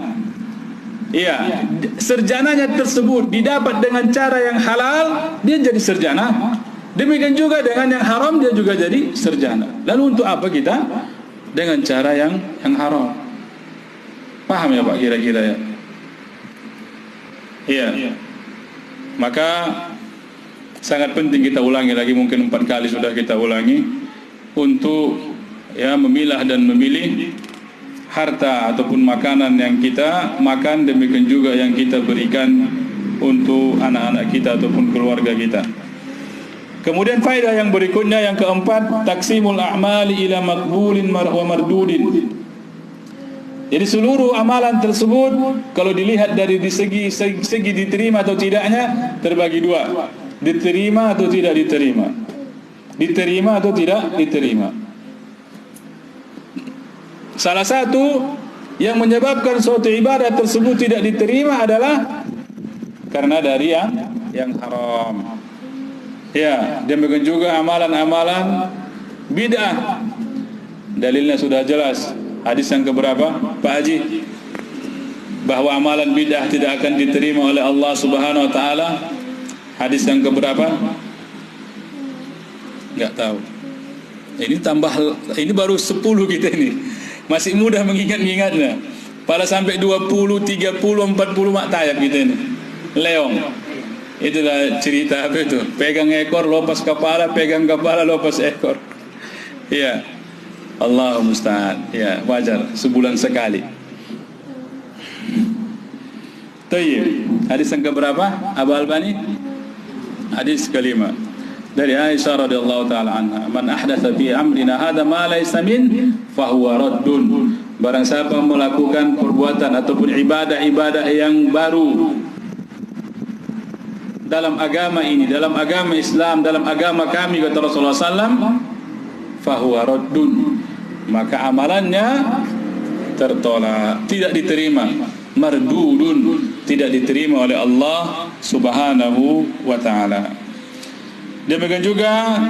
iya, sarjananya tersebut didapat dengan cara yang halal, dia jadi sarjana. Demikian juga dengan yang haram, dia juga jadi sarjana. Lalu untuk apa kita dengan cara yang haram? Paham ya Pak kira-kira ya? Iya. Maka sangat penting kita ulangi lagi, mungkin 4 kali sudah kita ulangi, untuk ya memilah dan memilih harta ataupun makanan yang kita makan, demikian juga yang kita berikan untuk anak-anak kita ataupun keluarga kita. Kemudian faedah yang berikutnya, yang keempat, taksimul a'mali ila maqbulin wa mardudin. Jadi seluruh amalan tersebut kalau dilihat dari segi diterima atau tidaknya terbagi 2. Diterima atau tidak diterima. Diterima atau tidak diterima. Salah satu yang menyebabkan suatu ibadah tersebut tidak diterima adalah karena dari yang haram. Ya, demikian juga amalan-amalan bid'ah. Dalilnya sudah jelas. Hadis yang keberapa, Pak Haji? Bahwa amalan bid'ah tidak akan diterima oleh Allah Subhanahu wa taala. Hadis yang keberapa? Enggak tahu. Ini baru 10 kita ini. Masih mudah mengingat-ingatnya. Pada sampai 20, 30, 40 mak tayap kita ini. Leong. Itulah cerita apa itu? Pegang ekor, lepas kepala, pegang kepala, lepas ekor. Iya. Allah musta'an. Ya, wajar, sebulan sekali. Tayyib. Hadis yang keberapa? Abu Albani? Hadis kelima. Dari Aisyah radhiyallahu taala anha, "Man ahdatsa fi amrina hadza ma laysa min fa huwa raddun." Barang siapa melakukan perbuatan ataupun ibadah-ibadah yang baru dalam agama ini, dalam agama Islam, dalam agama kami, kata Rasulullah sallam, fa huwa raddun, maka amalannya tertolak, tidak diterima, mardudun, tidak diterima oleh Allah Subhanahu wa taala. Demikian juga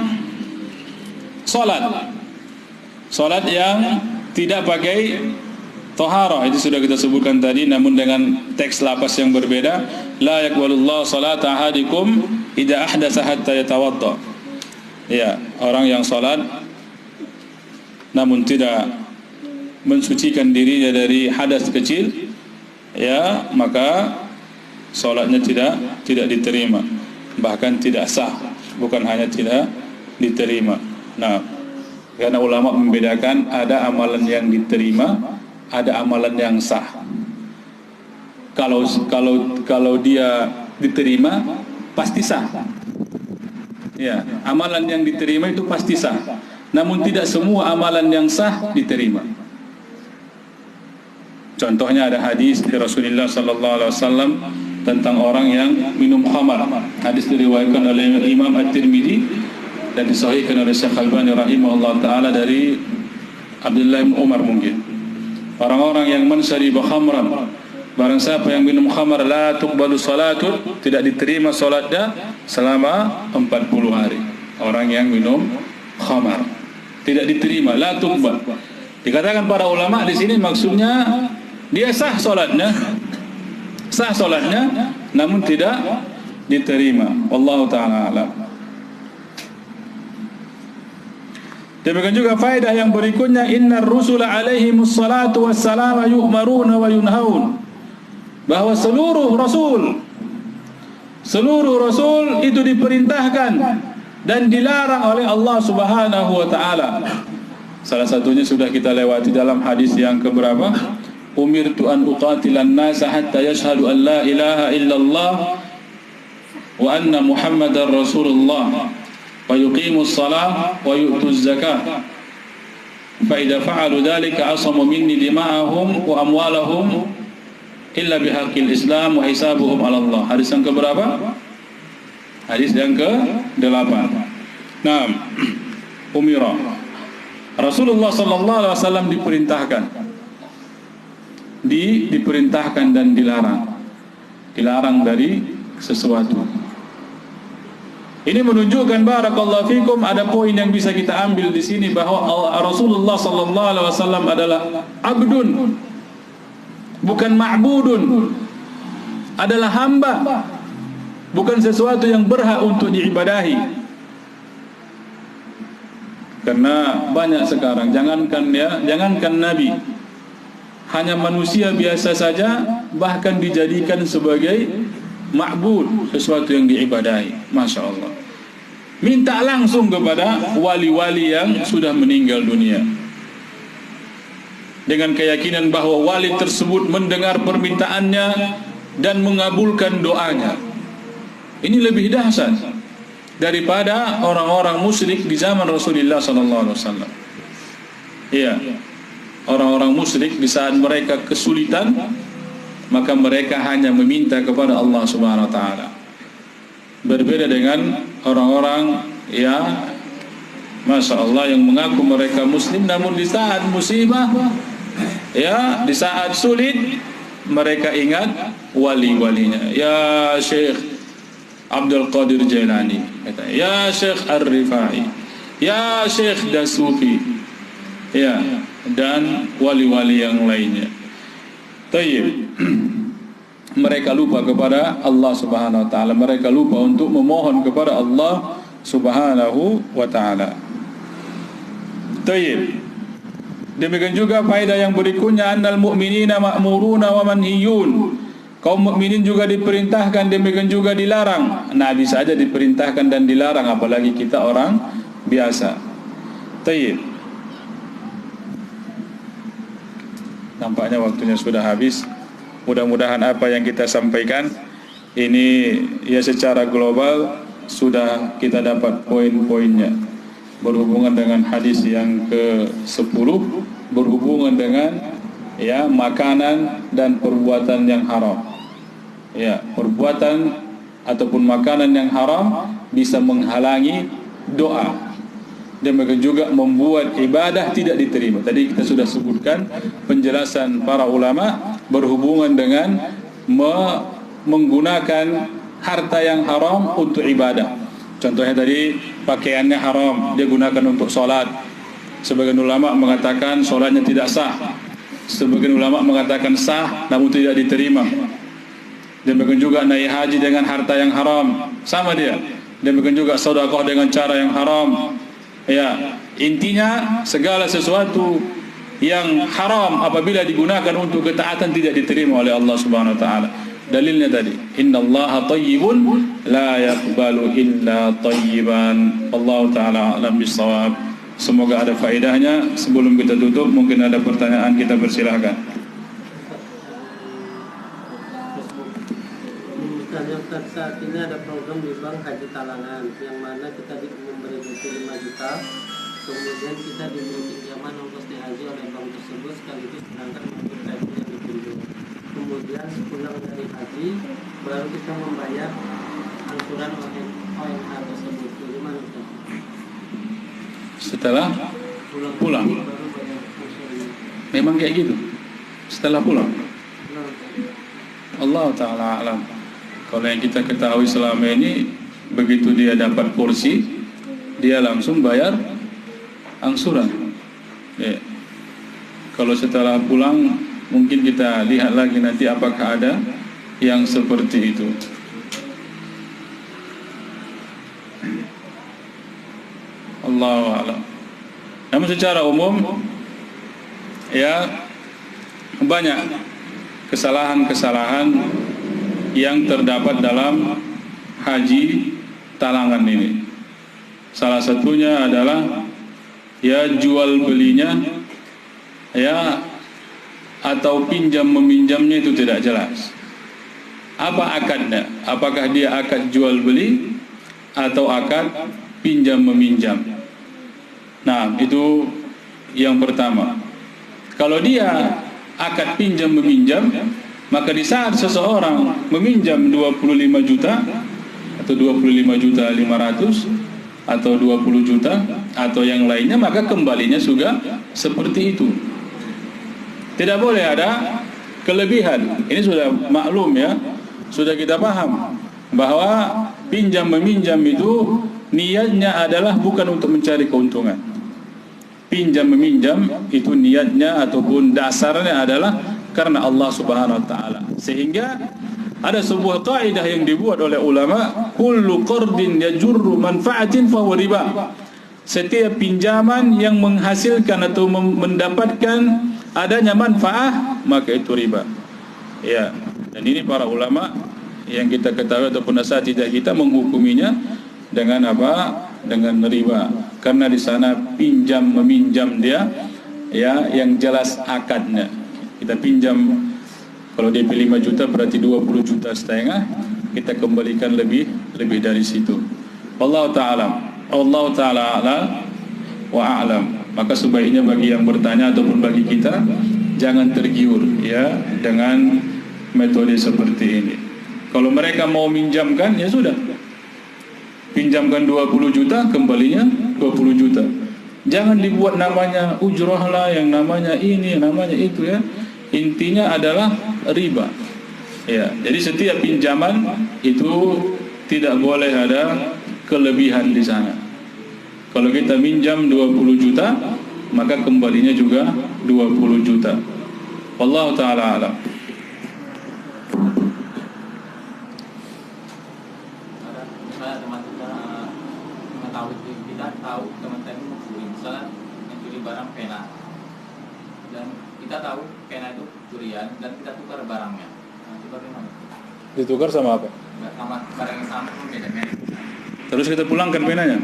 salat yang tidak pakai taharah, itu sudah kita sebutkan tadi, namun dengan teks lapas yang berbeda. La yaqbalullahu salata ahadikum idza ahdatsa hatta yatawadda. Ya, orang yang salat namun tidak mensucikan dirinya dari hadas kecil, ya, maka solatnya tidak diterima, bahkan tidak sah, bukan hanya tidak diterima. Nah, karena ulama membedakan ada amalan yang diterima, ada amalan yang sah. Kalau dia diterima pasti sah. Ya, amalan yang diterima itu pasti sah. Namun tidak semua amalan yang sah diterima. Contohnya ada hadis dari Rasulullah sallallahu alaihi wasallam tentang orang yang minum khamar. Hadis diriwayatkan oleh Imam At-Tirmidzi dan disahihkan oleh Syekh Al-Albani rahimahullah taala dari Abdullah bin Umar mungkin. Orang-orang yang man syariba khamran, barang siapa yang minum khamar, la tuqbalu salatu, tidak diterima salatnya selama 40 hari. Orang yang minum khamar tidak diterima, la tuqbal. Dikatakan para ulama di sini maksudnya dia sah salatnya, namun tidak diterima. Wallahu taala alam. Demikian juga faedah yang berikutnya, innar rusula alaihimus salatu wassalam yu'maruna wa yunhaun, bahwa seluruh rasul itu diperintahkan dan dilarang oleh Allah Subhanahu wa taala. Salah satunya sudah kita lewati dalam hadis yang keberapa? Umirtu an uqatilan nasa hatta yashhadu an la ilaha illallah wa anna Muhammadar Rasulullah wa yuqimus shalah wa yu'tuz zakah fa idza fa'alu dhalika asamu minni dima'ahum wa amwalahum illa bihaqqil Islam wa hisabuhum 'ala Allah. Hadis yang keberapa? Hadis yang ke-8. Naam. Umira. Rasulullah sallallahu alaihi wasallam diperintahkan dan dilarang dari sesuatu. Ini menunjukkan barakallahu fikum ada poin yang bisa kita ambil di sini bahwa Rasulullah sallallahu alaihi wasallam adalah abdun, bukan ma'budun, adalah hamba, bukan sesuatu yang berhak untuk diibadahi. Karena banyak sekarang, jangankan Nabi, hanya manusia biasa saja bahkan dijadikan sebagai ma'bud, sesuatu yang diibadahi. Masya Allah. Minta langsung kepada wali-wali yang sudah meninggal dunia, dengan keyakinan bahwa wali tersebut mendengar permintaannya dan mengabulkan doanya. Ini lebih dahsyat daripada orang-orang musyrik di zaman Rasulullah SAW. Iya, orang-orang musyrik di saat mereka kesulitan, maka mereka hanya meminta kepada Allah Subhanahu Wa Taala. Berbeda dengan orang-orang Masya Allah yang mengaku mereka Muslim, namun di saat musibah, di saat sulit, mereka ingat wali-walinya. Ya Syekh Abdul Qadir Jailani, ya Syekh Ar-Rifai, ya Syekh Dasuki, dan wali-wali yang lainnya. Tayyib. Mereka lupa kepada Allah Subhanahu wa taala, mereka lupa untuk memohon kepada Allah Subhanahu wa taala. Tayyib. Demikian juga faedah yang berikutnya, annal mu'minina ma'muruna wa manhiyun. Kaum mukminin juga diperintahkan, demikian juga dilarang. Nabi saja diperintahkan dan dilarang, apalagi kita orang biasa. Tayyib. Nampaknya waktunya sudah habis. Mudah-mudahan apa yang kita sampaikan ini secara global sudah kita dapat poin-poinnya, berhubungan dengan hadis yang ke-10, berhubungan dengan makanan dan perbuatan yang haram. Perbuatan ataupun makanan yang haram bisa menghalangi doa, demikian juga membuat ibadah tidak diterima. Tadi kita sudah sebutkan penjelasan para ulama berhubungan dengan menggunakan harta yang haram untuk ibadah. Contohnya tadi pakaiannya haram, dia gunakan untuk sholat. Sebagian ulama mengatakan sholatnya tidak sah, sebagian ulama mengatakan sah namun tidak diterima. Demikian juga naik haji dengan harta yang haram, sama dia. Demikian juga sedekah dengan cara yang haram, Ya, intinya segala sesuatu yang haram apabila digunakan untuk ketaatan tidak diterima oleh Allah Subhanahu wa taala. Dalilnya tadi, innallaha thayyibun la yaqbalu illa thayyiban. Allah taala alam bisawab. Semoga ada faedahnya. Sebelum kita tutup, mungkin ada pertanyaan, kita persilahkan. Misalnya saat ini ada program di Bank Haji Talangan yang mana kita memberi 5 juta, kemudian kita diberi pinjaman ongkos haji oleh bank tersebut sekaligus berangkat mengambil haji yang ditunjuk. Kemudian pulang dari haji baru kita membayar angsuran ONH tersebut. Bagaimana Ustaz? Setelah pulang. Baru bayar angsurannya. Memang kayak gitu. Setelah pulang. Allah taala alam. Kalau yang kita ketahui selama ini, begitu dia dapat porsi, dia langsung bayar angsuran. Ya. Kalau setelah pulang, mungkin kita lihat lagi nanti apakah ada yang seperti itu. Allahu a'lam. Namun secara umum, ya, banyak kesalahan-kesalahan yang terdapat dalam haji talangan ini. Salah satunya adalah ya jual belinya, ya, atau pinjam meminjamnya itu tidak jelas. Apa akadnya? Apakah dia akad jual beli atau akad pinjam meminjam? Nah, itu yang pertama. Kalau dia akad pinjam meminjam, maka di saat seseorang meminjam 25 juta atau 25 juta 500 atau 20 juta atau yang lainnya, maka kembalinya juga seperti itu. Tidak boleh ada kelebihan. Ini sudah maklum ya, sudah kita paham bahwa pinjam meminjam itu niatnya adalah bukan untuk mencari keuntungan. Pinjam meminjam itu niatnya ataupun dasarnya adalah karena Allah Subhanahu wa taala. Sehingga ada sebuah kaidah yang dibuat oleh ulama, kullu qardin yajurru manfa'atin fa huwa riba. Setiap pinjaman yang menghasilkan atau mendapatkan adanya manfaat, maka itu riba. Ya, dan ini para ulama yang kita ketahui ataupun asatidzah kita menghukuminya dengan apa? Dengan riba. Karena di sana pinjam meminjam dia, ya, yang jelas akadnya. Kita pinjam, kalau DP 5 juta berarti 20 juta setengah, kita kembalikan lebih dari situ. Allah Ta'ala a'lam wa a'lam. Maka sebaiknya bagi yang bertanya ataupun bagi kita, jangan tergiur ya dengan metode seperti ini. Kalau mereka mau minjamkan, ya sudah, pinjamkan 20 juta, kembalinya 20 juta. Jangan dibuat namanya ujrah lah, yang namanya ini, namanya itu ya. Intinya adalah riba. Ya, jadi setiap pinjaman itu tidak boleh ada kelebihan di sana. Kalau kita minjam 20 juta, maka kembalinya juga 20 juta. Wallahu taala alam. Kita tahu teman-teman misalnya mencuri barang pena, dan kita tahu pena itu curian dan kita tukar barangnya. Nah, itu bagaimana? Ditukar sama apa? Nggak sama, barang yang sama pun beda merek. Terus kita pulangkan penanya?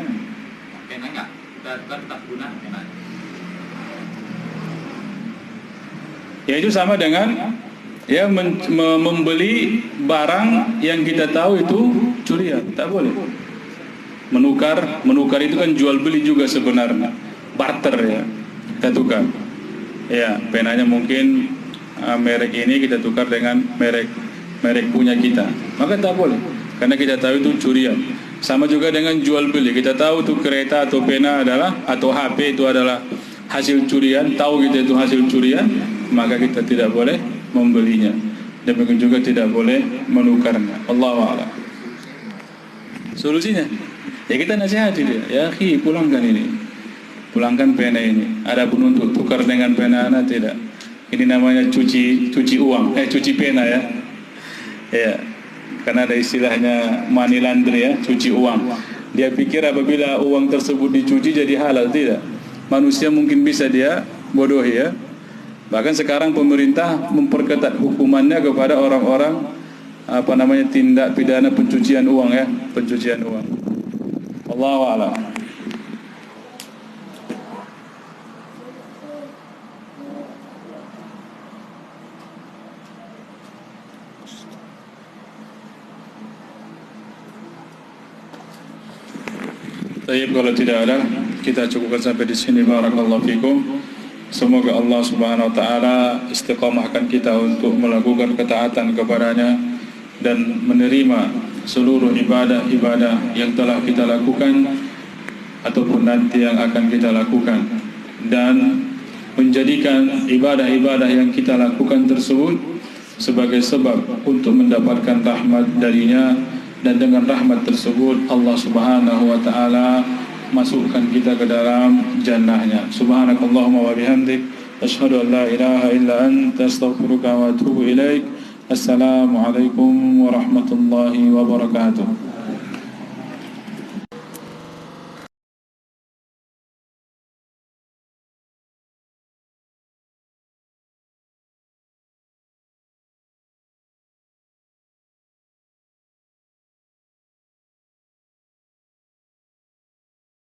Pena enggak, kita tukar tetap guna penanya. Ya itu sama dengan ya membeli barang yang kita tahu itu curian, tak boleh. Menukar itu kan jual beli juga sebenarnya, barter ya, kita tukar. Ya, penanya mungkin merek ini kita tukar dengan merek punya kita, maka tak boleh, karena kita tahu itu curian. Sama juga dengan jual beli, kita tahu itu kereta atau pena adalah, atau HP itu adalah hasil curian, tahu kita itu hasil curian, maka kita tidak boleh membelinya. Demikian juga tidak boleh menukarnya. Allahu a'lam. Solusinya, ya kita nasihati dia, ya akhi, pulangkan ini, pulangkan pena ini. Adapun untuk tukar dengan pena tidak. Ini namanya cuci uang, cuci pena ya. Ya, karena ada istilahnya money laundry ya, cuci uang. Dia pikir apabila uang tersebut dicuci jadi halal. Tidak. Manusia mungkin bisa dia bodohi ya. Bahkan sekarang pemerintah memperketat hukumannya kepada orang-orang tindak pidana pencucian uang ya, pencucian uang. Allahu a'lam. Baik, kalau tidak ada, kita cukupkan sampai di sini. Barakallahu fikum. Semoga Allah Subhanahu wa taala istiqamahkan kita untuk melakukan ketaatan kepadanya dan menerima seluruh ibadah-ibadah yang telah kita lakukan ataupun nanti yang akan kita lakukan, dan menjadikan ibadah-ibadah yang kita lakukan tersebut sebagai sebab untuk mendapatkan rahmat darinya, dan dengan rahmat tersebut Allah Subhanahu wa taala masukkan kita ke dalam jannahnya. Subhanakallahumma wa bihamdik, asyhadu an la ilaha illa anta, astaghfiruka wa atubu ilaik. Assalamualaikum warahmatullahi wabarakatuh.